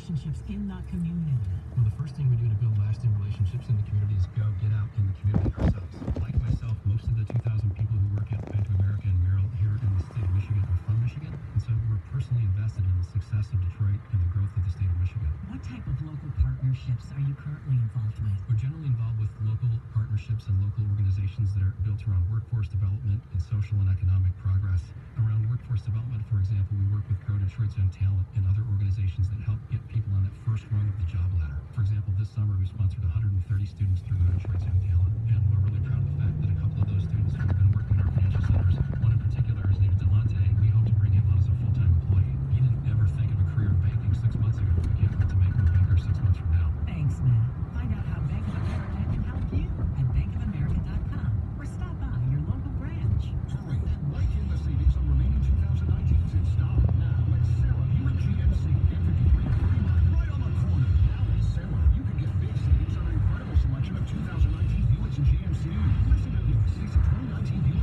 relationships in the community? Well, the first thing we do to build lasting relationships in the community is go get out in the community ourselves. Like myself, most of the 2,000 people who work at Bank of America and Merrill here in the state of Michigan are from Michigan, and so we're personally invested in the success of Detroit and the growth of the state of Michigan. What type of local partnerships are you currently involved with? We're generally involved with local partnerships and local organizations that are built around workforce development and social and economic progress. Around workforce development, for example, we work with Grow Detroit's Young Talent and other organizations that help get people on that first rung of the job ladder. For example, this summer we sponsored 130 students through Grow Detroit's Young Talent, and we're really proud of the fact that a couple of those students who have been working in our financial centers, one in particular, his name is Delonte, we hope to bring him on as a full-time employee. He didn't ever think of a career in banking 6 months ago. We can't wait to make him a banker 6 months from now. Thanks, Matt. Find out how Bank of America can help you at bankofamerica.com or stop by your local branch. Hurry, like in the savings on remaining 2019s in stock. Now at Sarah Buick GMC at 5339, right on the corner. Now at Sarah, you can get big savings on an incredible selection of 2019 Buicks and GMC. Listen to this. These 2019 Buick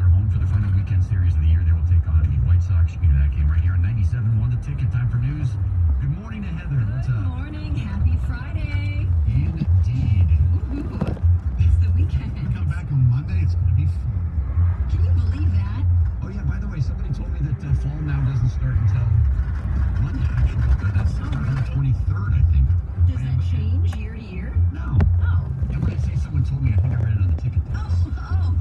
are home for the final weekend series of the year. They will take on the White Sox. You can do that game right here on 97.1 The Ticket. Time for news. Good morning to Heather. What's Good up? morning. Happy Friday. Indeed. Woohoo. It's the weekend. We come back on Monday, it's going to be fun. Can you believe that? Oh, yeah, by the way, somebody told me that fall now doesn't start until Monday, actually. That's Oh, on really? the 23rd, I think. Does that change year to year? No. Oh. Yeah, when I say someone told me, I think I read it on the ticket. Oh.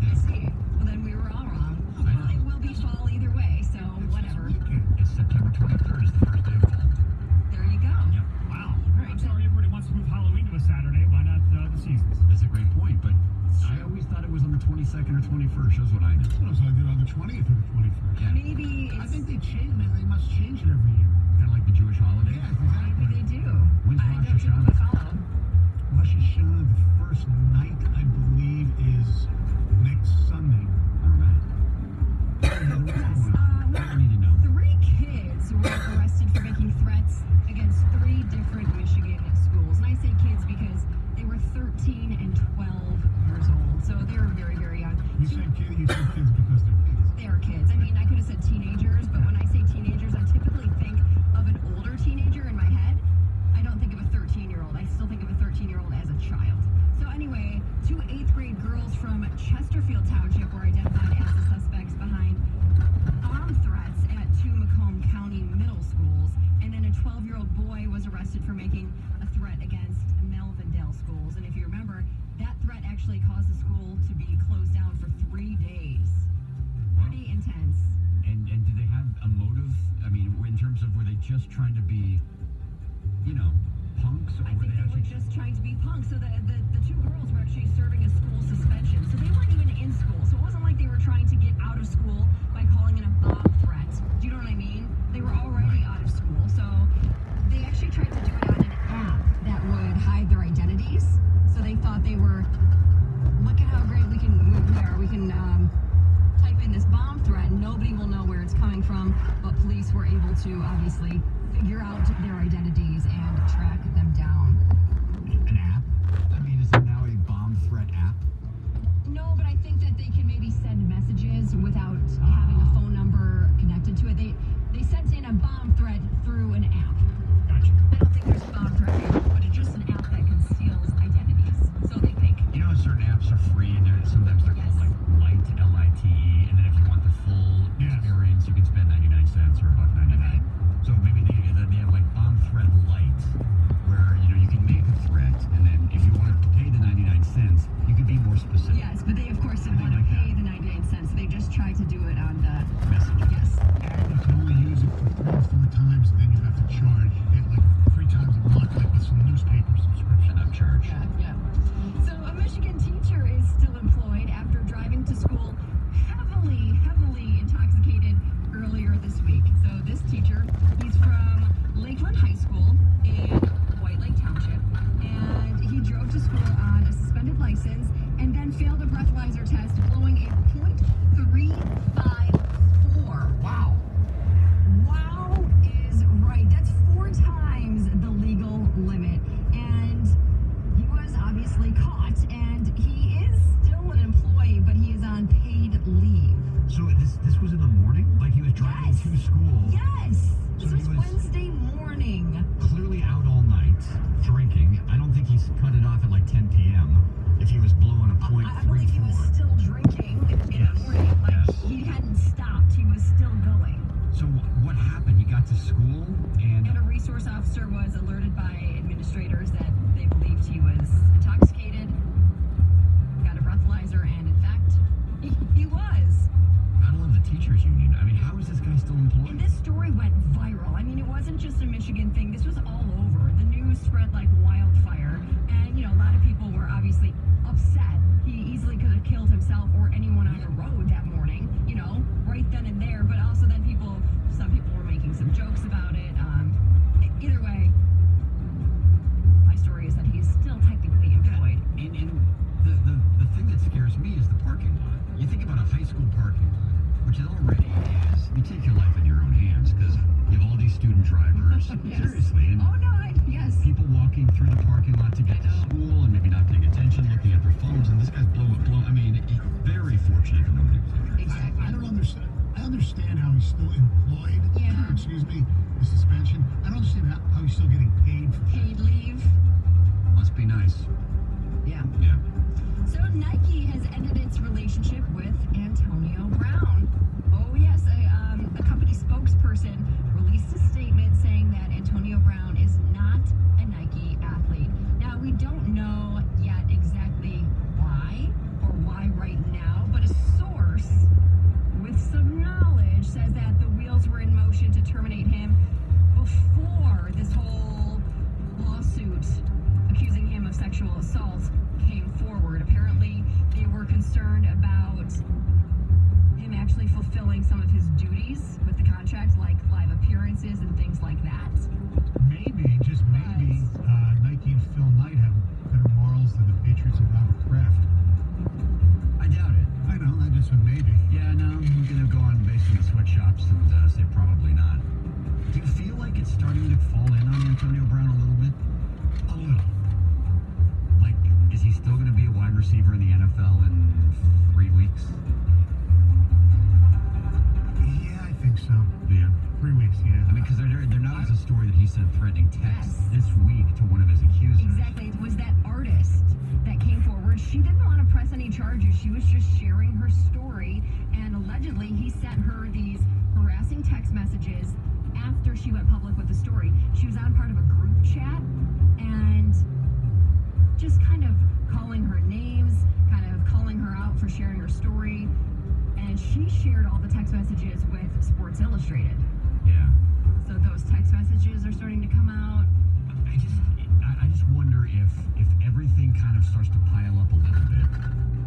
I see. Well, then we were all wrong. I know. Well, it will be fall either way, so whatever. It's September 23rd is the first day of fall. There you go. Yep. Wow. All right, I'm sorry everybody wants to move Halloween to a Saturday. Why not the seasons? That's a great point, but I always thought it was on the 22nd or 21st. Shows what I know. Well, so I did on the 20th or the 21st. Yeah. Maybe I it's... think they change. They must change it every year. Kind of like the Jewish holiday. Yeah, exactly. Maybe they do. When's I Rosh don't Hashanah? typically follow. Rosh Hashanah, the first night, I believe, is next Sunday. All right. Yes. What do I need to know? 3 kids were arrested for making threats against 3 different Michigan schools. And I say kids because they were 13 and 12 years old. So they were very, very young. You said kids because they're kids. They are kids. I mean, I could have said teenagers, but when I say teenagers, I typically think of an older teenager in my head. I don't think of a 13-year-old. I still think of a 13-year-old as a child. So anyway, 2 8th-grade girls from Chesterfield Township were identified as the suspects behind bomb threats at 2 Macomb County middle schools. And then a 12-year-old boy was arrested for making a threat against Melvindale schools. And if you remember, that threat actually caused the school to be closed down for 3 days. Pretty intense. And do they have a motive? I mean, in terms of were they just trying to be, punks, or I were think they they were actually just trying to be punks. So the 2 girls were actually serving a school suspension. So they weren't even in school. So it wasn't like they were trying to get out of school by calling in a bomb threat. Do you know what I mean? They were already out of school. So they actually tried to do it on an app that would hide their identities. So they thought they were, look at how great we can type in this bomb threat and nobody will know where it's coming from. But police were able to obviously figure out their identities and track them down. an app? I mean, is it now a bomb threat app? No, but I think that they can maybe send messages without having a phone number connected to it. They sent in a bomb threat through an app. Gotcha. I don't think there's a bomb threat, but it's just an app that conceals identities. So they think. You know, certain apps are free, and sometimes they're called like Lite, L-I-T-E, and then if you want the full experience, you can spend 99 cents or $1.99. So maybe they have like bomb threat Lite, where you can make a threat, and then if you want to pay the 99 cents, you can be more specific. Yes, but they of course didn't want to pay the 99 cents, so they just tried to do it on the Message. Yes. You can only use it for 3 or 4 times, and then you have to charge. You get like 3 times a month, like with some newspaper subscription. And upcharge. Yeah. So a Michigan teacher is still employed after driving to school heavily intoxicated earlier this week. So this teacher, he's from Lakeland High School in White Lake Township, and he drove to school on a suspended license and then failed a breathalyzer test, blowing a .354. Wow. Wow is right. That's 4 times the legal limit. And he was obviously caught, and he is still an employee, but he is on paid leave. So this was in the morning? Like he was driving to school? Yes. So This he was was Wednesday morning. clearly out all night, drinking. I don't think he's cut it off at like 10 p.m. if he was blowing a I believe he was .34. still drinking in Yes, the morning. Like, yes. he hadn't stopped. He was still going. So what happened? He got to school and And a resource officer was alerted by administrators that they believed he was intoxicated, got a breathalyzer, and in fact, he was. I love the teachers union. I mean, how is this guy still And employed? this story went viral. I mean, it wasn't just a Michigan thing. This was all over. The news spread like wildfire. And, a lot of people were obviously upset. He easily could have killed himself or anyone on the road that morning, right then and there. But also then some people were making some jokes about it. Either way, my story is that he's still technically employed. And the thing that scares me is the parking lot. You think about a high school parking lot, which is already you take your life in your own hands because you have all these student drivers. Yes. Seriously. And Oh, no, yes. people walking through the parking lot to get to school and maybe not paying attention, looking at their phones, and this guy's blowing. I mean, very fortunate chief and nobody was there. Exactly. I don't understand. I understand how he's still employed. Yeah. Excuse me, the suspension. I don't understand how he's still getting paid for that. Paid leave. Must be nice. Yeah. Yeah. So Nike has ended its relationship with Antonio Brown. Oh yes, a company spokesperson released a statement saying that Antonio Brown is not a Nike athlete. Now we don't know yet exactly why or why right now, but a source with some knowledge says that the wheels were in motion to terminate him before this whole lawsuit accusing him of sexual assault came forward. Apparently, they were concerned about him actually fulfilling some of his duties with the contract, like live appearances and things like that. Maybe, just maybe, Nike and Phil Knight have better morals than the Patriots and Robert Kraft. I doubt it. I know, I just said maybe. Yeah, no, I'm gonna go on based on the sweatshops and say probably not. Do you feel like it's starting to fall in on Antonio Brown a little bit? A little. Like, is he still gonna be a wide receiver in the NFL in 3 weeks? Yeah, I think so. Yeah. 3 weeks, yeah. I mean, because there now is a story that he sent threatening texts Yes. this week to one of his accusers. Exactly. It was that artist that came forward. She didn't want to press any charges. She was just sharing her story. And allegedly, he sent her these harassing text messages after she went public with the story. She was on part of a group chat and just kind of calling her names, kind of calling her out for sharing her story. And she shared all the text messages with Sports Illustrated. Yeah. So those text messages are starting to come out. I just wonder if everything kind of starts to pile up a little bit.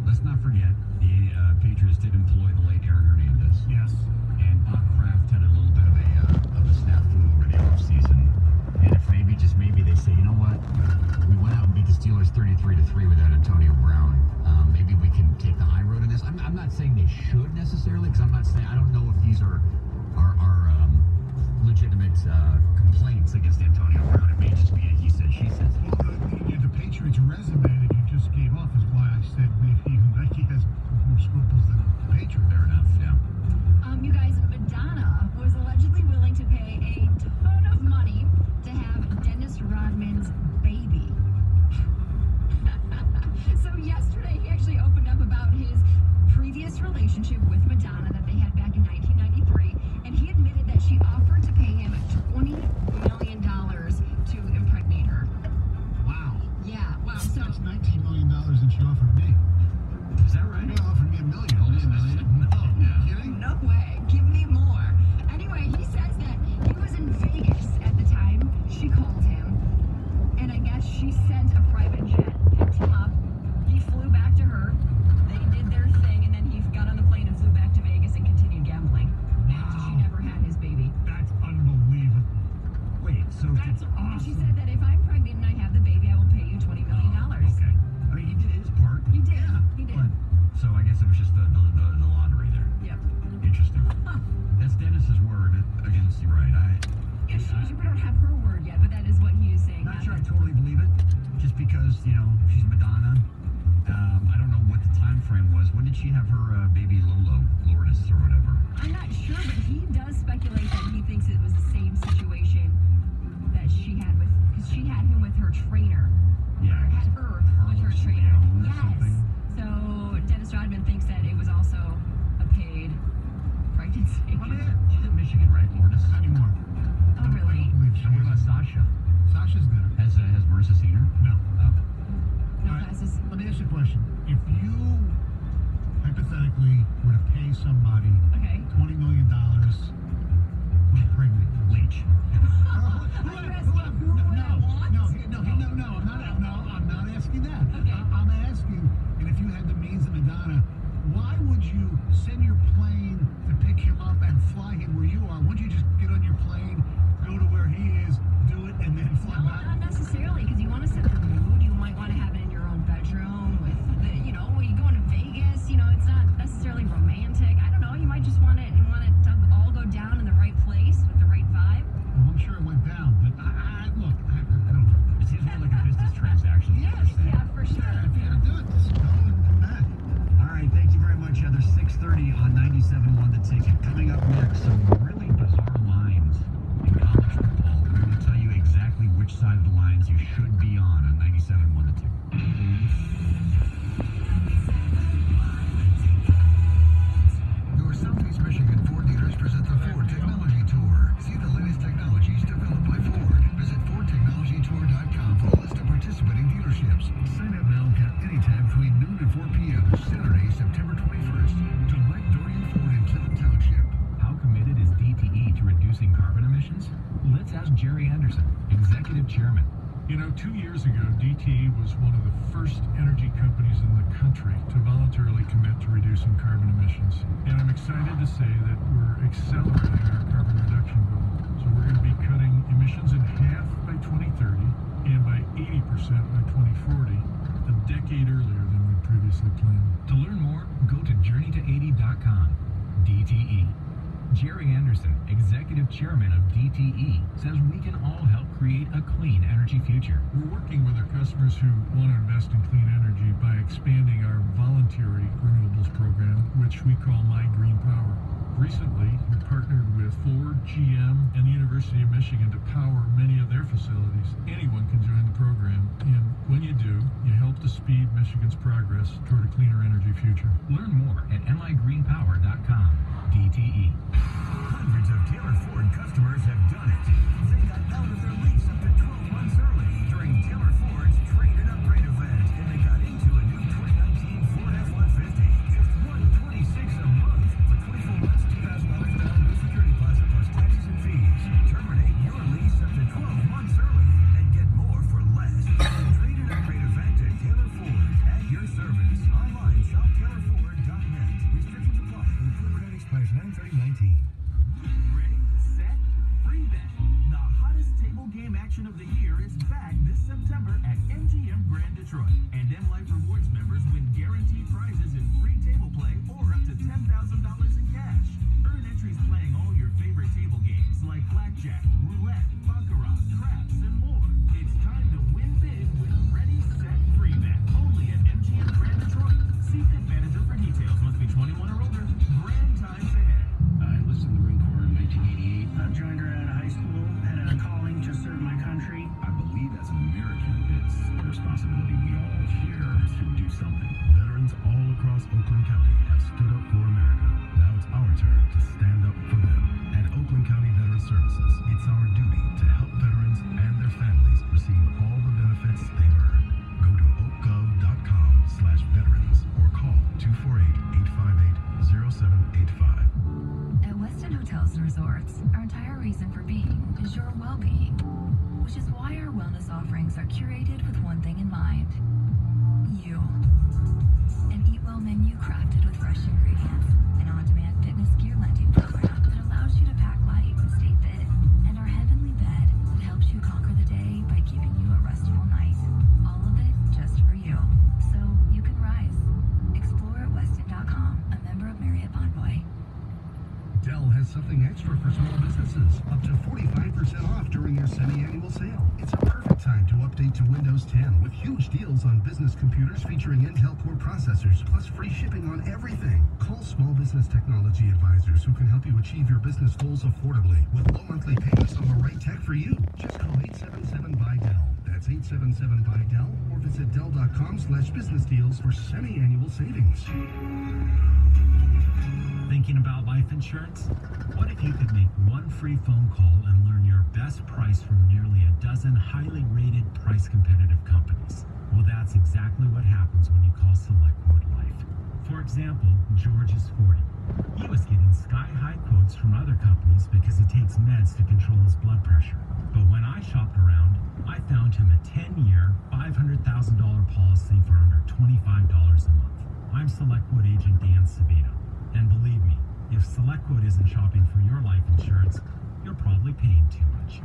Let's not forget the Patriots did employ the late Aaron Hernandez. Yes. And Bob Kraft had a little bit of a snafu over the offseason. And if maybe they say, you know what, we went out and beat the Steelers 33-3 without Antonio Brown. Maybe we can take the high road in this. I'm not saying they should necessarily, because I don't know if these are legitimate complaints against Antonio Brown. It may just be a he said, she said. Well, the Patriots resume that you just gave off is why I said maybe Nike has more scruples than the Patriots. Fair enough, yeah. You guys, Madonna was allegedly willing to pay a ton of money to have Dennis Rodman's baby. So yesterday, he actually opened up about his previous relationship with Madonna that they had back in 1993, and he admitted that she offered to pay him $20 million to impregnate her. Wow. Yeah, wow. So That's $19 million than she offered me. Is that right? She offered me $1 million. Only $1 million? No, Yeah. kidding? no way. Give me more. Anyway, he says that he was in Vegas at the time she called him, and I guess she sent a private jet, picked him up. He flew back to her. They did their thing, and then he got on the plane and flew back to Vegas and continued gambling after she never had his baby. That's unbelievable. Wait, so That's And she awesome. said that if I'm pregnant and I have the baby, I will pay you $20 million. okay. I mean, he did his part. He did. Yeah, He did. But, so I guess it was just the lottery there. Yep. Interesting. Huh. That's Dennis's word against you, right? Yeah, we don't have her word yet, but that is what he is saying. Not sure I totally believe it. Just because, she's Madonna. I don't know what the time frame was. When did she have her baby Lourdes or whatever? I'm not sure, but he does speculate that he thinks it was the same situation that she had because she had him with her trainer. Yeah. Or had her with her Carlos trainer. Leon or Yes. something. So Dennis Rodman thinks that it was also a paid pregnancy. Oh, yeah. She's in Michigan, right, Lourdes? Not anymore. Oh, I really? don't believe she And what about is. Sasha? Sasha's there. Has Marissa seen her? No. Oh. No All right, classes. let me ask you a question. If you hypothetically were to pay somebody Okay. $20 million to impregnate them, Leach. Are you asking who would I want? I'm not asking that. Okay. I'm asking, and if you had the means of Madonna, why would you send your plane to pick him up and fly him where you are? Wouldn't you just get on your plane, go to where he is, do it, and then fly No, back? not necessarily, because you want to set the mood. You might want to have it in your own bedroom with the, when you go into Vegas, it's not necessarily romantic. I don't know. You might just want it to all go down in the right place with the right vibe. Well, I'm sure it went down, but I don't know. It seems more like a business transaction. Yes, yeah, for sure. Yeah, if you had to do it, just go and come back. All right, thank you very much, Heather. 7:30 on 97.1 The Ticket. Coming up next, some really bizarre lines in college football. We're going to tell you exactly which side of the lines you should be on 97.1 The Ticket. Your Southeast Michigan Ford dealers present the Ford Technology Tour. See the latest technologies developed by Ford. Visit FordTechnologyTour.com for a list of participating dealerships. Sign up now anytime between noon and 4 p.m. Saturday, September 21st to Mike Dorian Ford in Clinton Township. How committed is DTE to reducing carbon emissions? Let's ask Jerry Anderson, Executive Chairman. You know, 2 years ago, DTE was one of the first energy companies in the country to voluntarily commit to reducing carbon emissions. And I'm excited to say that we're accelerating our carbon reduction goal. So we're going to be cutting emissions in half by 2030 and by 80% by 2040, a decade earlier than we previously planned. To learn more, go to journeyto80.com. DTE. Jerry Anderson, Executive Chairman of DTE, says we can all help create a clean energy future. We're working with our customers who want to invest in clean energy by expanding our voluntary renewables program, which we call My Green Power. Recently, we partnered with Ford, GM, and the University of Michigan to power many of their facilities. Anyone can join the program, and when you do, you help to speed Michigan's progress toward a cleaner energy future. Learn more at migreenpower.com. DTE. Hundreds of Taylor Ford customers have done it. They got out of their lease up to 12 months early during Taylor Ford's Trade and Upgrade event, and they got into a new 2019 Ford F-150. Just $126 a month for 24 months, $2,000 down, no security deposit plus taxes and fees. Terminate your lease up to 12 months early and get more for less. Trade and Upgrade event at Taylor Ford. At your service. Online, shoptaylorford.net. Restrictions apply. Include credit expires 9/30/19. Ready, set, free bet. The hottest table game action of the year is back this September at MGM Grand Detroit. And M Life Rewards members win guaranteed prizes in free table play or up to $10,000 in cash. Earn entries playing all your favorite table games like blackjack, roulette, baccarat, craps, and more. It's time to win big with Ready, Set, Free Bet. Only at MGM Grand Detroit. See Pit Manager for details. Must be 21 or older. Grand times ahead. I enlisted in the Marine Corps in 1988. I joined right out of high school, had a calling to serve my country. I believe as an American, it's a responsibility we all share to do something. Veterans all across Oakland County have stood up for America. Now it's our turn to stand up for them. At Oakland County Veteran Services, it's our duty to help veterans and their families receive all the benefits they've earned. Go to oakgov.com/veterans or call 248-858-0785. At Westin Hotels and Resorts, our entire reason for being is your well-being, which is why our wellness offerings are curated with one thing in mind: you. An Eat Well menu crafted with fresh ingredients, an on-demand fitness gear lending program that allows you to pack light and stay fit, and our heavenly bed that helps you conquer the day by giving you a restful night. All of it just for you, so you can rise. Explore at Westin.com, a member of Marriott Bonvoy. Dell has something extra for small businesses. Up to 45% off during your semi-annual sale. It's a perfect time to update to Windows 10 with huge deals on business computers featuring Intel Core processors, plus free shipping on everything. Call Small Business Technology Advisors who can help you achieve your business goals affordably with low monthly payments on the right tech for you. Just call 877-BUY-DELL. That's 877-BUY-DELL or visit Dell.com/business deals for semi-annual savings. Thinking about life insurance? What if you could make one free phone call and learn your best price from nearly a dozen highly rated, price competitive companies? Well, that's exactly what happens when you call SelectQuote Life. For example, George is 40. He was getting sky-high quotes from other companies because he takes meds to control his blood pressure. But when I shopped around, I found him a 10-year, $500,000 policy for under $25 a month. I'm SelectQuote agent Dan Savino. And believe me, if SelectQuote isn't shopping for your life insurance, you're probably paying too much.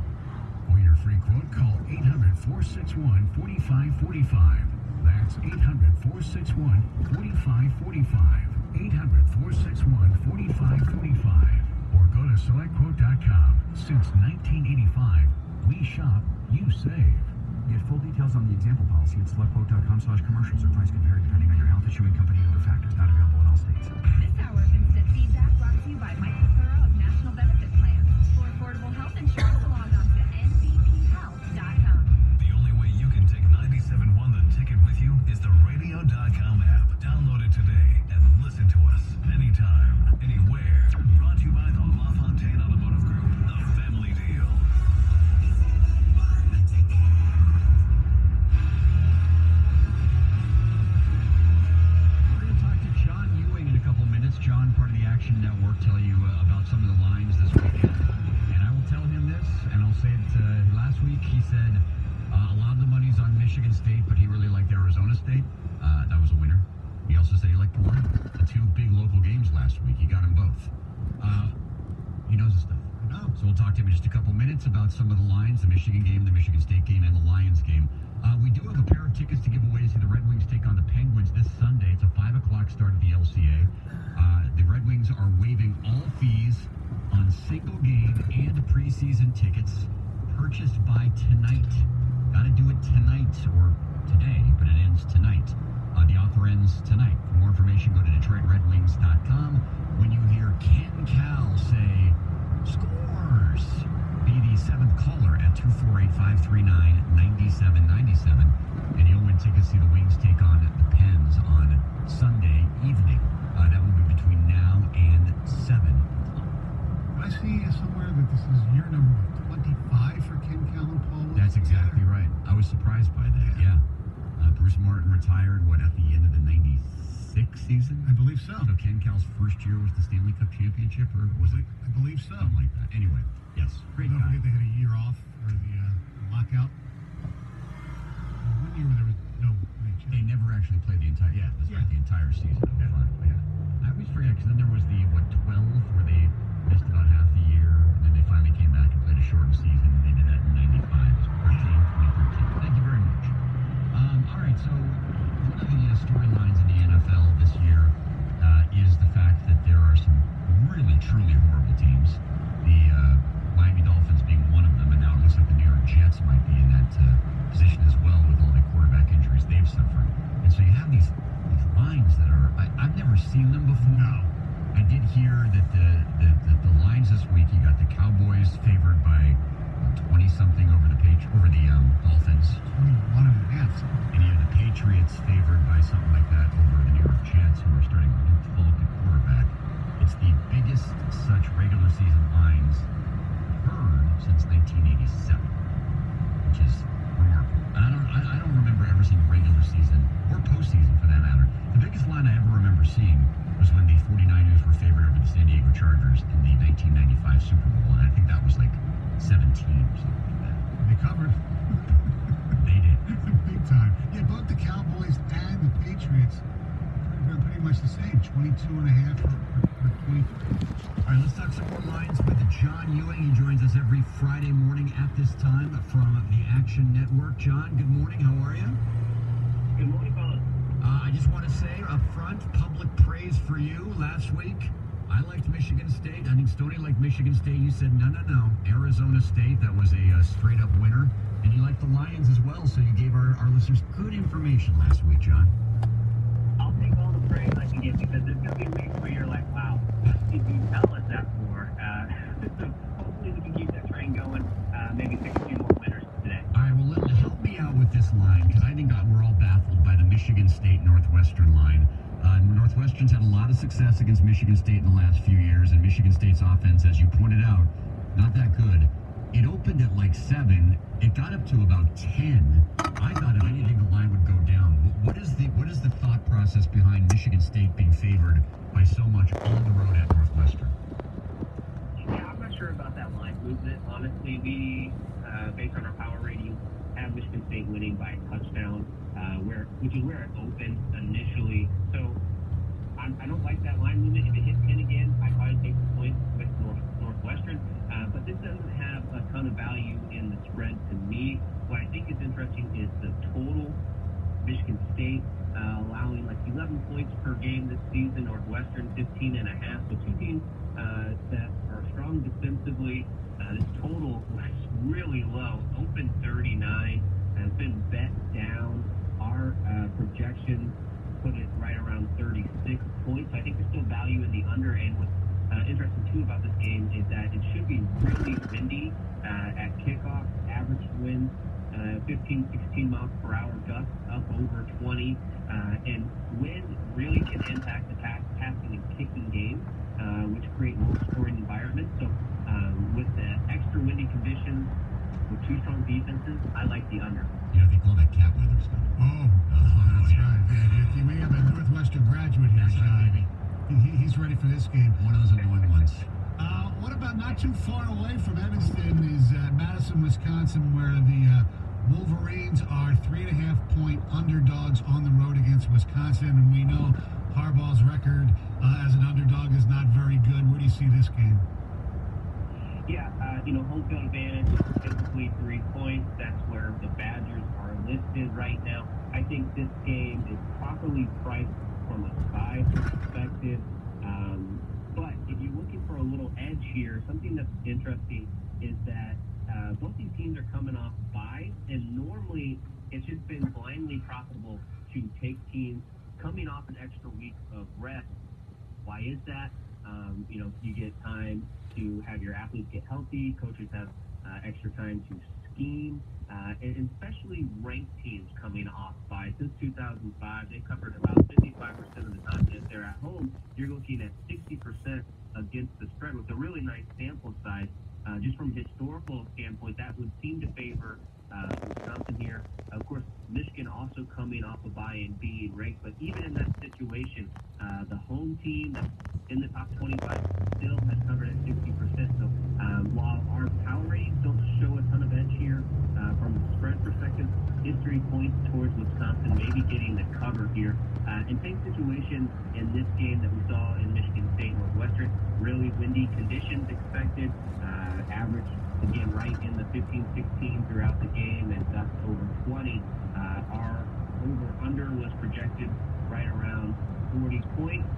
For your free quote, call 800-461-4545. That's 800-461-4545. 800-461-4545. Or go to SelectQuote.com. Since 1985, we shop, you save. Get full details on the example policy at selectquote.com/commercials or price compare depending on your health, issuing company, and other factors. Not available in all states. This hour of Action Network tell you about some of the lines this weekend. And I will tell him this, and I'll say it. Last week he said a lot of the money's on Michigan State, but he really liked Arizona State. That was a winner. He also said he liked the line. The two big local games last week. He got them both. He knows his stuff. So we'll talk to him in just a couple minutes about some of the lines, the Michigan game, the Michigan State game, and the Lions game. We do have a pair of tickets to give away to see the Red Wings take on the Penguins this Sunday. It's a 5 o'clock start at the LCA. The Red Wings are waiving all fees on single game and preseason tickets purchased by tonight. Got to do it tonight or today, but it ends tonight. The offer ends tonight. For more information, go to DetroitRedWings.com. When you hear Ken Cal say, "Scores!" be the 7th caller at 248-539-9797, and you'll win tickets to see the Wings take on the Pens on Sunday evening. That will be between now and 7 o'clock. I see somewhere that this is year number 25 for Ken Cal and Paul. That's exactly right. I was surprised by that, yeah. Bruce Martin retired, at the end of the 96 season? I believe so. So Ken Cal's first year was the Stanley Cup championship, or was it? I believe so. Something like that. Anyway, yes, great Don't guy. forget they had a year off for the lockout. One year where there was no NHL. They never actually played the entire, right, the entire season. Okay, fine. Yeah. I always forget, because then there was the, 12, where they missed about half the year, and then they finally came back and played a shortened season, and they did that in 95. It was 2013. Thank you very much. All right, so one of the storylines in the NFL this year is the fact that there are some really, truly horrible teams. The Miami Dolphins being one of them, and now it looks like the New York Jets might be in that position as well with all the quarterback injuries they've suffered. And so you have these lines that are, I've never seen them before. No. I did hear that the lines this week, you got the Cowboys favored by 20-something over the Dolphins. 21.5. And you have the Patriots favored by something like that over the New York Jets, who are starting Luke Falk at quarterback. It's the biggest such regular season lines heard since 1987, which is remarkable. And I don't remember ever seeing regular season, or postseason for that matter. The biggest line I ever remember seeing was when the 49ers were favored over the San Diego Chargers in the 1995 Super Bowl, and I think that was like 17 or something like that. They covered. They did. Big time. Yeah, both the Cowboys and the Patriots are pretty much the same. 22.5 or 20. All right, let's talk some more lines with John Ewing. He joins us every Friday morning at this time from the Action Network. John, good morning. How are you? Good morning, fellas. I just want to say up front, public praise for you last week. I liked Michigan State. I think Stoney liked Michigan State. You said, no. Arizona State, that was a straight-up winner. And you liked the Lions as well, so you gave our listeners good information last week, John. I'll take all the praise I can get, because there's going to be weeks where you're like, wow, what did you tell us that for? So hopefully we can keep that train going, maybe pick a few more winners today. All right, well, help me out with this line, because I think we're all baffled by the Michigan State-Northwestern line. Northwestern's had a lot of success against Michigan State in the last few years, and Michigan State's offense, as you pointed out, not that good. It opened at like 7. It got up to about 10. I thought if anything, the line would go down. What is the thought process behind Michigan State being favored by so much on the road at Northwestern? Yeah, I'm not sure about that line movement. Honestly, we, based on our power rating, have Michigan State winning by a touchdown, which is where it opened initially. So I don't like that line movement. If it hits 10 again, I'd probably take the point with Northwestern. But this doesn't have a ton of value in the spread to me. What I think is interesting is the total. Michigan State allowing like 11 points per game this season. Northwestern 15.5. So two teams that are strong defensively. This total was really low. Open 39. Has been bet down. Our projections put it right around 36 points. I think there's still value in the under. And what's interesting too about this game is that it should be really windy at kickoff. Average winds 15, 16 miles per hour, gusts up over 20. And wind really can impact the passing and kicking game, which create more scoring environments. So with the extra windy conditions, with two strong defenses, I like the under. You know, they call that cat weather stuff. Oh, that's right. Yeah, you may have a Northwestern graduate here, That's John. right, baby. He he's ready for this game. One of those annoying ones. What about not too far away from Evanston is Madison, Wisconsin, where the Wolverines are 3.5-point underdogs on the road against Wisconsin, and we know Harbaugh's record as an underdog is not very good. Where do you see this game? Yeah, home field advantage is typically 3 points. That's where the Badgers are listed right now. I think this game is properly priced from a size perspective. But if you're looking for a little edge here, something that's interesting is that both these teams are coming off buys, and normally it's just been blindly profitable to take teams coming off an extra week of rest. Why is that? You get time to have your athletes get healthy. Coaches have extra time to scheme, and especially ranked teams coming off by. Since 2005, they covered about 55% of the time. If they're at home, you're looking at 60% against the spread with a really nice sample size. Just from a historical standpoint, that would seem to favor Wisconsin here. Of course, Michigan also coming off a bye and being ranked, but even in that situation, the home team that's in the top 25 still has covered at 60%. So while our power ratings don't show a ton of edge here, from a spread perspective, history points towards Wisconsin maybe getting the cover here. And same situation in this game that we saw in Michigan State Northwestern. Really windy conditions expected. Average, again, right in the 15-16 throughout the game, and that's over 20. Our over-under was projected right around 40 points.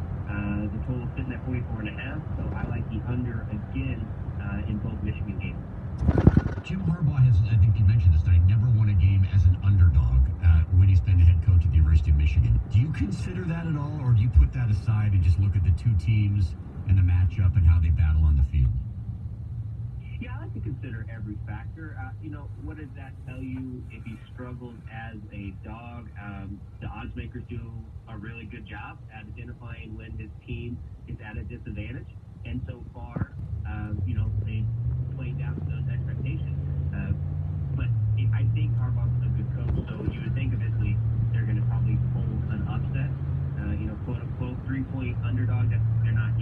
The total sitting at 44.5, so I like the under again in both Michigan games. Jim Harbaugh has, I think you mentioned this tonight, never won a game as an underdog when he's been the head coach at the University of Michigan. Do you consider that at all, or do you put that aside and just look at the two teams and the matchup and how they battle on the field? Yeah, I like to consider every factor. What does that tell you if he struggled as a dog? The odds makers do a really good job at identifying when his team is at a disadvantage. And so far, they played down to those expectations. But I think Harbaugh's a good coach, so you would think eventually they're going to probably pull an upset. Quote-unquote 3-point underdog. They're not,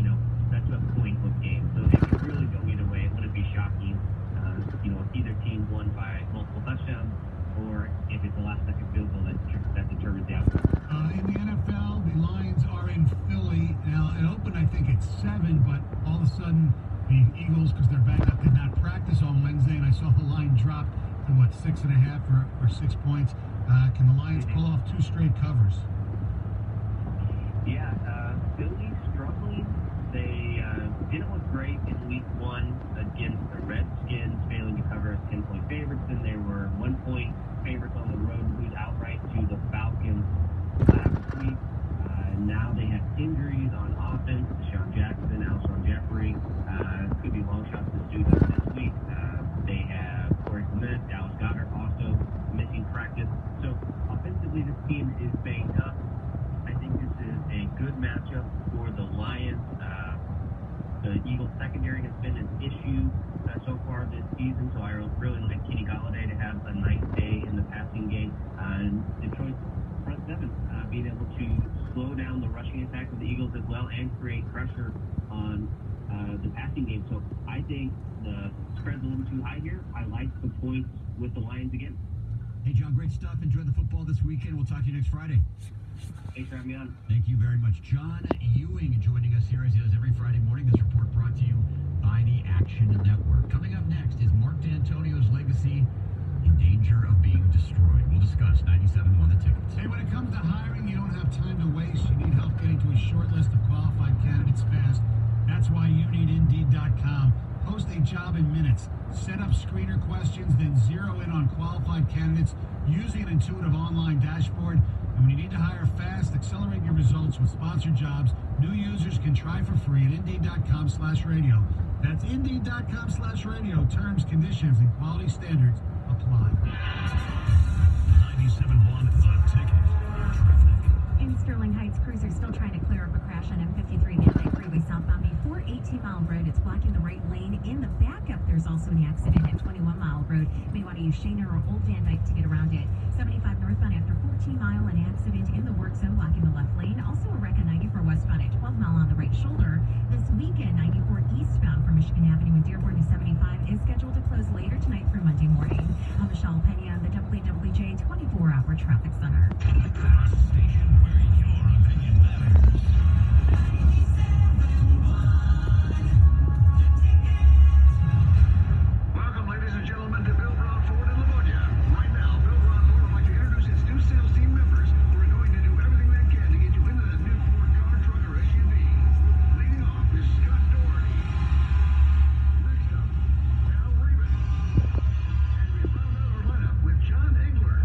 that's a point-hook game. So it could really go either way. It wouldn't be shocking, if either team won by multiple touchdowns or if it's a last-second field goal that determines the outcome. In the NFL, the Lions are in Philly. Now, it opened, I think, at 7, but all of a sudden, the Eagles, because they're back up, did not practice on Wednesday, and I saw the line drop to, 6.5 or 6 points. Can the Lions pull off 2 straight covers? Yeah, Philly struggling. They didn't look great in week 1 against the Redskins, failing to cover as 10-point favorites. Then they were 1-point favorites on the road to lose outright to the Falcons last week. Now they have injuries on offense. Deshaun Jackson, Alshon Jeffrey, could be long shots to do that this week. They have Corey Clement, Dallas Goedert also missing practice. So offensively, this team is banged up. I think this is a good matchup for the Lions. The Eagles secondary has been an issue so far this season, so I really like Kenny Golladay to have a nice day in the passing game. And Detroit's front seven being able to slow down the rushing attack of the Eagles as well and create pressure on the passing game. So I think the spread's a little too high here. I like the points with the Lions again. Hey, John, great stuff. Enjoy the football this weekend. We'll talk to you next Friday. Thanks for having me on. Thank you very much. John Ewing joining us here as he does every Friday morning. This report brought to you by the Action Network. Coming up next is Mark D'Antonio's legacy in danger of being destroyed. We'll discuss 97 on the tickets. Hey, when it comes to hiring, you don't have time to waste. You need help getting to a short list of qualified candidates fast. That's why you need Indeed.com. Post a job in minutes. Set up screener questions, then zero in on qualified candidates using an intuitive online dashboard. And when you need to hire fast, accelerate your results with sponsored jobs. New users can try for free at Indeed.com/radio. That's Indeed.com/radio. Terms, conditions, and quality standards apply. 97.1 The Ticket. Traffic. In Sterling Heights, crews are still trying to clear up a crash on M53 Mandate Freeway southbound before 18 14-mile road. It's blocking the right lane. In the backup, there's also an accident at 21-mile road. You may want to use Shaner or Old Van Dyke to get around it. 75 northbound after 14-mile, an accident in the work zone blocking the left lane. Also a wreck on 94 westbound at 12-mile on the right shoulder. This weekend, 94 eastbound from Michigan Avenue in Dearborn to 75 is scheduled to close later tonight through Monday morning. I'm Michelle Pena on the WWJ 24-hour traffic center. The station where your opinion matters. Welcome, ladies and gentlemen, to Bill Brown Ford in Livonia. Right now, Bill Brown Ford would like to introduce its new sales team members who are going to do everything they can to get you into that new Ford car, truck, or SUV. Leading off is Scott Doherty. Next up, Al Reeves. And we round out our lineup with John Engler.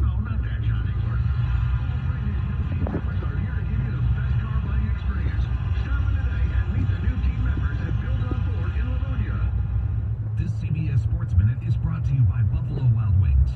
No, not that John Engler. All three of these new team members are here to give you the best car buying experience. Stop in today and meet the new team members at Bill Brown Ford in Livonia. This CBS Sports Minute is brought to you by Buffalo Wild Wings.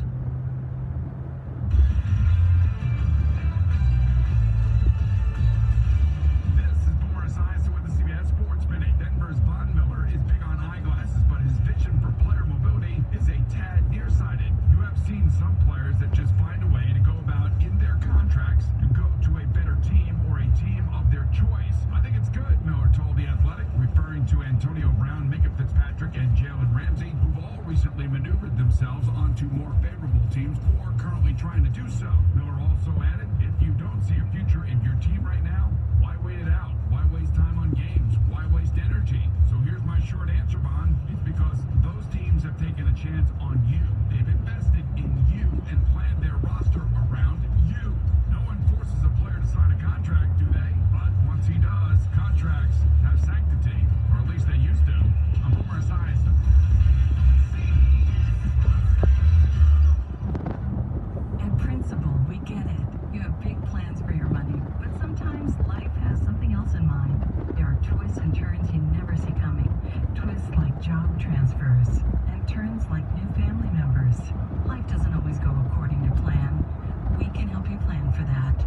This is Boomer Esiason with the CBS Sports Minute. Denver's Von Miller is big on eyeglasses, but his vision for player mobility is a tad nearsighted. You have seen some players that just find a way to go about in their contracts to go to a better team or a team of their choice. I think it's good, Miller told The Athletic, referring to Antonio Brown, Minka Fitzpatrick, and Jalen Ramsey, who've all recently maneuvered themselves onto more favorable teams or currently trying to do so. Miller also added, if you don't see a future in your team right now, why wait it out? Why waste time on games? Why waste energy? So here's my short answer, Bond. It's because those teams have taken a chance on you. They've invested in you and planned their roster around you. No one forces a player to sign a contract, do they? But once he does, contracts have sanctity, or at least they used to. I'm Boomer Esiason. At Principal, we get it. You have big plans for your money, but sometimes life has something else in mind. There are twists and turns you never see coming. Twists like job transfers, and turns like new family members. Life doesn't always go according to plan. We can help you plan for that.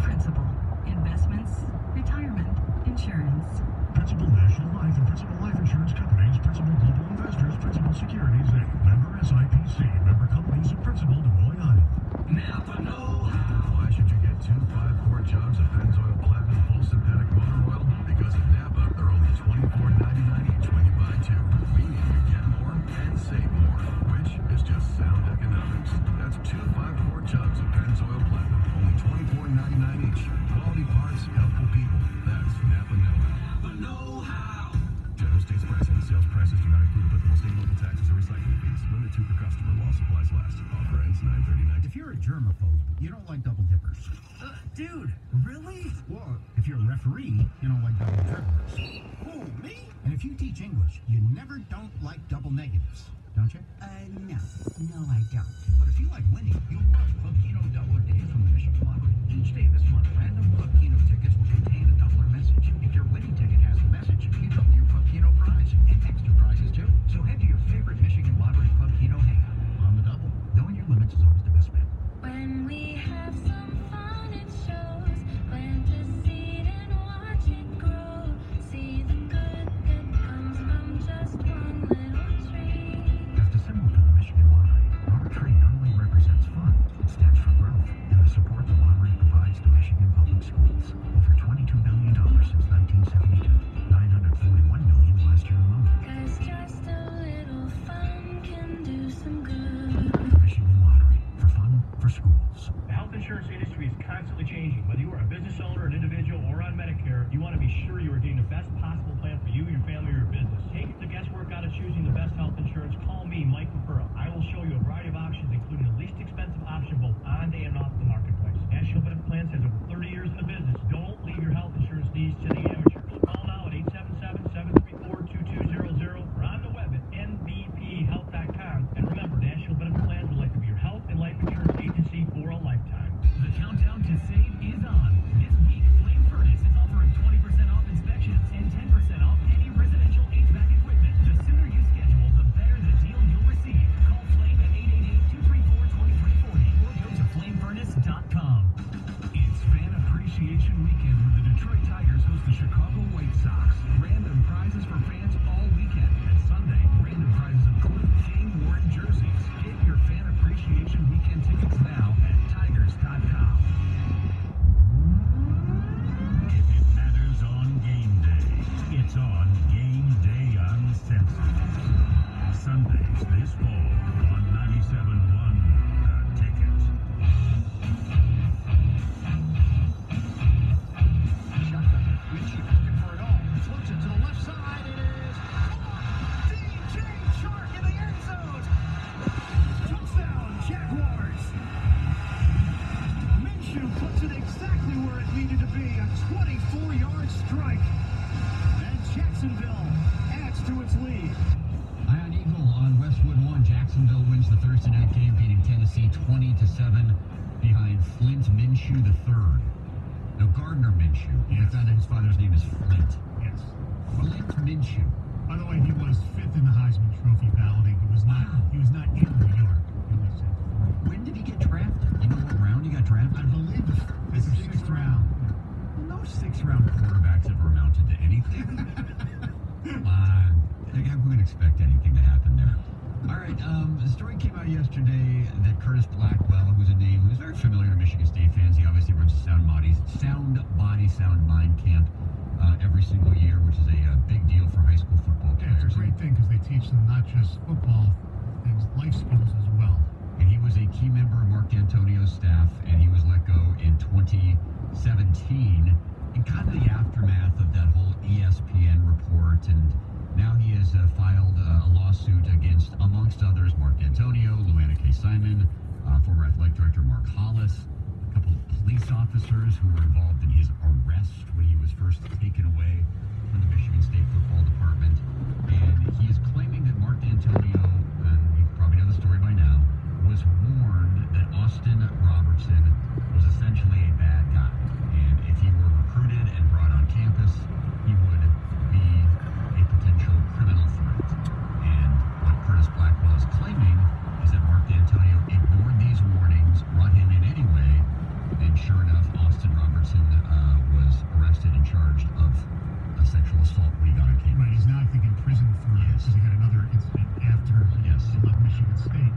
Principal, investments, retirement, insurance. Principal National Life and Principal Life Insurance Companies, Principal Global Investors, Principal Securities, and member SIPC, member companies of Principal Des Moines, Iowa. Napa know-how. Why should you get 2 5-quart jugs of Pennzoil Platinum Full Synthetic Motor Oil? Because at Napa, they're only $24.99 each when you buy 2. Meaning you get more and save more, which is just sound economics. That's 2 5-quart jugs of Pennzoil Platinum, only $24.99 each. Quality parts, helpful people. That's Napa know-how. Napa know-how. General States pricing. Sales prices do not include applicable state and local taxes or recycling fees. Limit 2 per customer while supplies last. Offer ends 9/30/19. If you're a germaphobe, you don't like double dippers. Dude, really? Or if you're a referee, you don't like double dribblers. Who, me? And if you teach English, you never don't like double negatives, don't you? No. No, I don't. But if you like winning, you'll love Club Keno Doubler Days from the Michigan Lottery. Each day this month, random Club Keno tickets will contain a doubler message. If your winning ticket has the message, you double your Club Keno prize and extra prizes too. So head to your favorite Michigan Lottery Club Keno hangout on the double. Knowing your limits is always the best bet. When we have some fun, it shows. Plant a seed and watch it grow. See the good that comes from just one little tree. As the symbol for the Michigan Lottery, our tree not only represents fun, it stands for growth and the support the lottery provides to Michigan public schools. Over $22 billion since 1972, $941 million last year alone. 'Cause just a little fun can do some good. Michigan Lottery, for fun, for schools. The health insurance industry is constantly changing. Whether you are a business owner, an individual, or on Medicare, you want to be sure you are getting the best possible plan for you, your family, or your business. Take the guesswork out of choosing the best health insurance. Call me, Mike McPearl. I will show you a variety of options, including the least expensive option both on and off the marketplace. National Benefit Plans has over 30 years in the business. Don't leave your health insurance needs to the amateurs. Call now at 877-734-2200 or on the web at nbphealth.com. And remember, National Benefit Plans would like to be your health and life insurance agency for a lifetime. The countdown to save is on. This week, Flame Furnace is offering 20% off inspection this fall on 97.1 The Ticket. Shotgun. Minshew looking for it all. Floats it to the left side. It is DJ Chark in the end zone. Touchdown, Jaguars. Minshew puts it exactly where it needed to be. A 24-yard strike. And Jacksonville adds to its lead. Ion Eagle on Westwood 1. Jacksonville wins the Thursday night game, beating Tennessee 20-7 behind Flint Minshew III. Now, Gardner Minshew. I found out his father's name is Flint. Yes. Flint Minshew. By the way, he was fifth in the Heisman Trophy balloting. He was not. He was not in New York. He was in Florida. When did he get drafted? You know what round he got drafted? I believe the fifth or sixth round. Well, no sixth-round quarterbacks ever amounted to anything. I wouldn't expect anything to happen there. All right, the story came out yesterday that Curtis Blackwell, who's a name who's very familiar to Michigan State fans, he obviously runs the Sound Body, Sound Mind camp every single year, which is a big deal for high school football Yeah, players. it's a great thing because they teach them not just football things, life skills as well. And he was a key member of Mark D'Antonio's staff, and he was let go in 2017 in kind of the aftermath of that whole ESPN report. And now he has filed a lawsuit against, amongst others, Mark D'Antonio, Luana K. Simon, former athletic director Mark Hollis, a couple of police officers who were involved in his arrest when he was first taken away from the Michigan State Football Department. And he is claiming that Mark D'Antonio, and you probably know the story by now, was warned that Austin Robertson was essentially a bad guy. And if he were recruited and brought on campus, he would be a potential criminal threat. And what Curtis Blackwell is claiming is that Mark D'Antonio ignored these warnings, brought him in anyway, and sure enough, Austin Robertson was arrested and charged of a sexual assault when he got on campus. Right, he's now, I think, in prison for because he had another incident after he left Michigan State.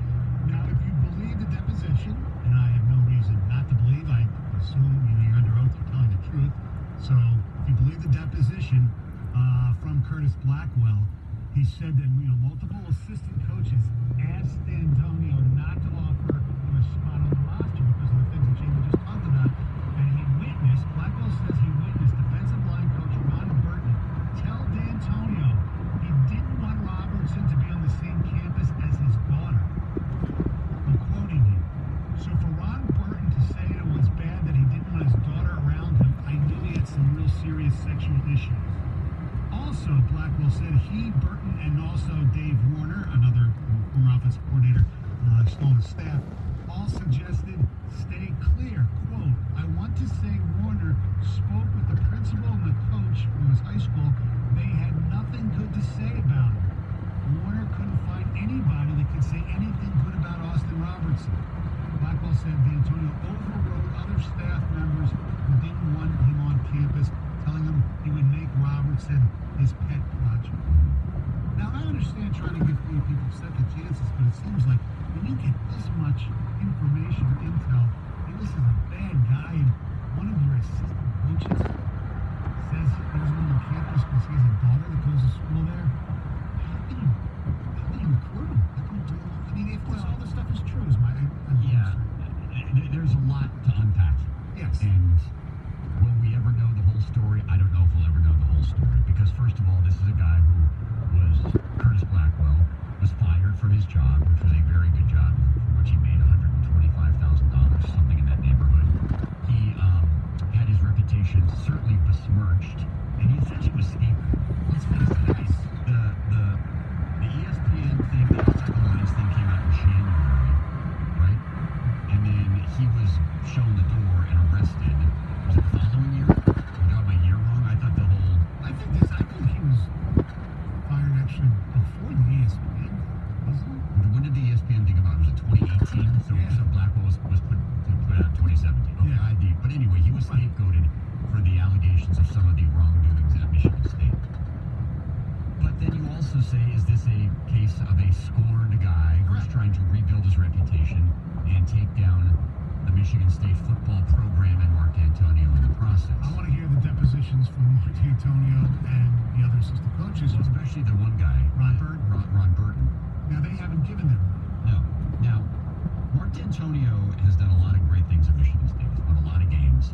Now, if you believe the deposition, and I have no reason not to believe, I assume you're under oath, you're telling the truth. So, if you believe the deposition from Curtis Blackwell, he said that multiple assistant coaches asked D'Antonio not to offer him a spot on the roster because of the things that Jamie just talked about, and he witnessed. Blackwell says he witnessed defensive line coach Ron Burton tell D'Antonio he didn't want Robertson to be on the same campus as his daughter. I'm quoting him. So for Ron Burton to say it was bad that he didn't want his daughter around him, I knew he had some real serious sexual issues. Also, Blackwell said he, Burton, and also Dave Warner, another former offensive coordinator, still on the staff, all suggested stay clear. Quote, I want to say Warner spoke with the principal and the coach from his high school. They had nothing good to say about him. Warner couldn't find anybody that could say anything good about Austin Robertson. Blackwell said D'Antonio overrode other staff members who didn't want him on campus, telling him he would make Robertson his pet project. Now, I understand trying to give people second chances, but it seems like when you get this much information or intel, hey, this is a bad guy, and one of your assistant coaches says he doesn't want on campus because he has a daughter that goes to school there. How can you recruit him? How can you do it? I mean, if all this stuff is true, is my there's a lot to unpack. Yes. And will we ever know the whole story? I don't know if we'll ever know the whole story. Because first of all, this is a guy who was, Curtis Blackwell, was fired from his job, which was a very good job, for which he made $125,000, something in that neighborhood. He had his reputation certainly besmirched, and he essentially was scapegoated. Let's face it, the ESPN thing, the outside lines thing came out in January, right? And then he was shown the door and arrested. Was it the following year? I got my year wrong. I thought the whole. I think he was fired actually before the ESPN, wasn't it? When did the ESPN think about it? Was it 2018? So Blackwell was put out in 2017. Okay, but anyway, he was scapegoated for the allegations of some of the wrongdoings at Michigan State. But then you also say, is this a case of a scorned guy who's trying to rebuild his reputation and take down the Michigan State football program and Mark D'Antonio in the process? I want to hear the depositions from Mark D'Antonio and the other assistant coaches. Well, especially the one guy, Ron Burton. Ron Burton. Now, they haven't given them. No. Now, Mark D'Antonio has done a lot of great things at Michigan State. He's won a lot of games.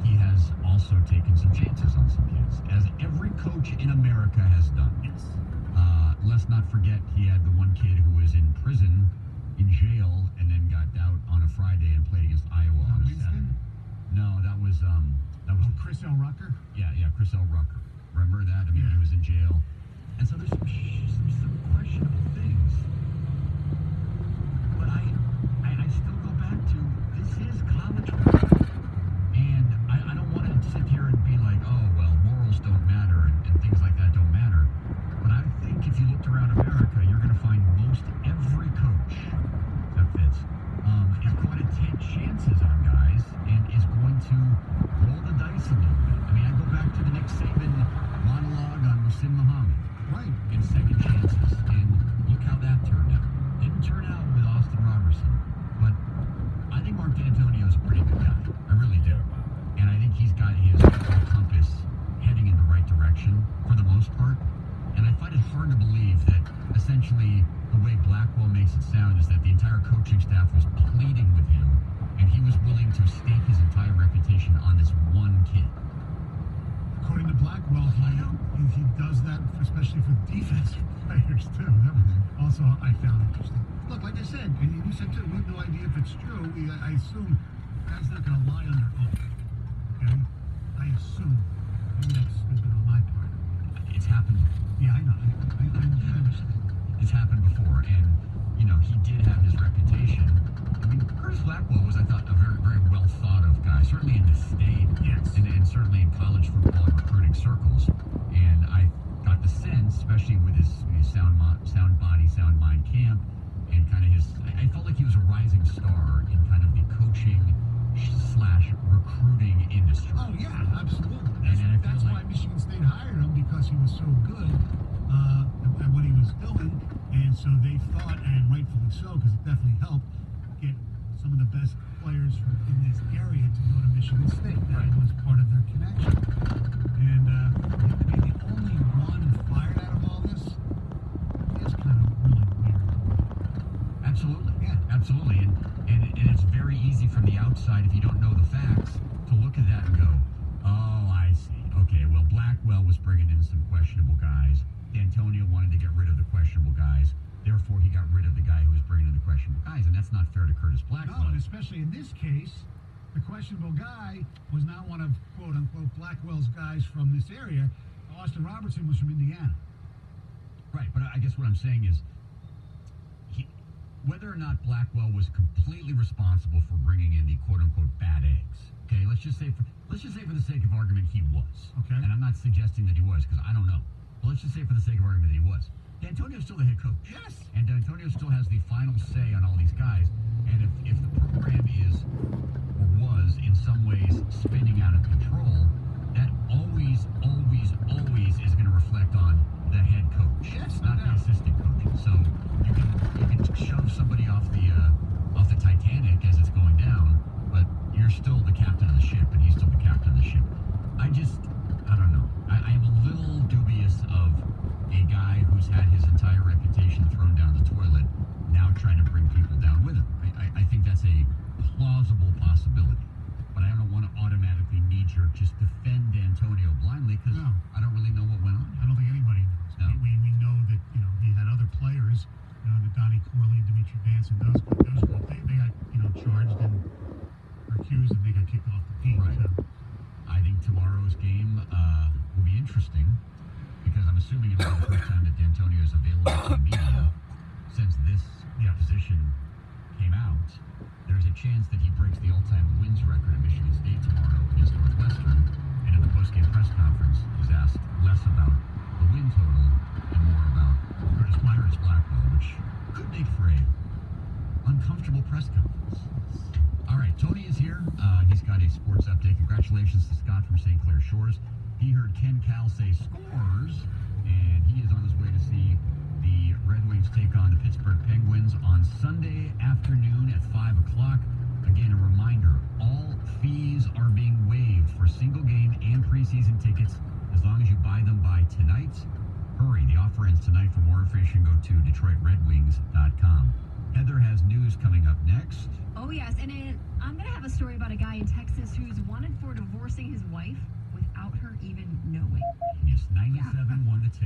He has also taken some chances on some kids, as every coach in America has done. Yes. Let's not forget he had the one kid who was in prison, in jail, and then got out on a Friday and played against Iowa on a Saturday. No, that was Chris L. Rucker? Yeah, Chris L. Rucker. Remember that? I mean, he was in jail. And so there's some questionable things. But I still go back to, this is college football. And I don't want to sit here and be like, oh, well, morals don't matter and things like that don't matter. But I think if you looked around America, you're going to find most every coach that fits is going to take chances on guys and is going to roll the dice a little bit. I mean, I go back to the Nick Saban monologue on Muhsin Muhammad. Right. And second chances. And look how that turned out. Didn't turn out with Austin Robertson. But I think Mark D'Antonio is a pretty good guy. I really do. And I think he's got his moral compass heading in the right direction for the most part. And I find it hard to believe that essentially the way Blackwell makes it sound is that the entire coaching staff was pleading with him and he was willing to stake his entire reputation on this one kid. According to Blackwell, he does that especially for defensive players too. That was also I found interesting. Look, like I said, and you said too, we have no idea if it's true. I assume guys not going to lie on their oath. Okay, I assume. Maybe that's stupid on my part. It's happened. Yeah, I know. I understand. It's happened before, and he did have his reputation. I mean, Curtis Blackwell was, I thought, a very, very well thought of guy, certainly in the state, yes, and certainly in college football and recruiting circles. And I got the sense, especially with his sound body, sound mind camp, and kind of I felt like he was a rising star in kind of the coaching / recruiting industry. Oh yeah, absolutely. And that's why Michigan State hired him, because he was so good at what he was doing, and so they thought, and rightfully so, because it definitely helped get some of the best players in this area to go to Michigan State. That was part of their connection. And him to be the only one fired out of all this is kind of really weird. Absolutely. Yeah, absolutely. And it's very easy from the outside, if you don't know the facts, to look at that and go, oh, I see. Okay, well, Blackwell was bringing in some questionable guys. D'Antonio wanted to get rid of the questionable guys. Therefore, he got rid of the guy who was bringing in the questionable guys, and that's not fair to Curtis Blackwell. No, and especially in this case, the questionable guy was not one of, quote-unquote, Blackwell's guys from this area. Austin Robertson was from Indiana. Right, but I guess what I'm saying is, whether or not Blackwell was completely responsible for bringing in the quote-unquote bad eggs, okay, let's just say for the sake of argument he was. Okay. And I'm not suggesting that he was, because I don't know. But let's just say for the sake of argument that he was. D'Antonio's still the head coach. Yes. And D'Antonio still has the final say on all these guys. And if the program is, or was, in some ways spinning out of control, that always is going to reflect on the head coach, not the assistant coach. So you can shove somebody off the Titanic as it's going down, but you're still the captain of the ship, and he's still the captain of the ship. I don't know. I am a little dubious of a guy who's had his entire reputation thrown down the toilet now trying to bring people down with him. I think that's a plausible possibility. But I don't want to automatically knee-jerk just defend D'Antonio blindly, because I don't really know what went on. I don't think anybody knows. No. We know that he had other players, the Donnie Corley, Dimitri Vance, and those they got charged and accused, and they got kicked off the team. Right. So. I think tomorrow's game will be interesting, because I'm assuming it'll be the first time that D'Antonio is available to the media since this position came out. There's a chance that he breaks the all-time wins record at Michigan State tomorrow against Northwestern, and in the post-game press conference, he's asked less about the win total and more about Curtis Blackwell, which could make for a uncomfortable press conference. All right, Tony is here. He's got a sports update. Congratulations to Scott from St. Clair Shores. He heard Ken Cal say scores, and he is on his way to see the Red Wings take on the Pittsburgh Penguins on Sunday afternoon at 5 o'clock. Again, a reminder, all fees are being waived for single game and preseason tickets as long as you buy them by tonight. Hurry, the offer ends tonight. For more information, go to DetroitRedWings.com. Heather has news coming up next. Oh, yes, and I'm going to have a story about a guy in Texas who's wanted for divorcing his wife without her even knowing. Yes, 97 won the ticket.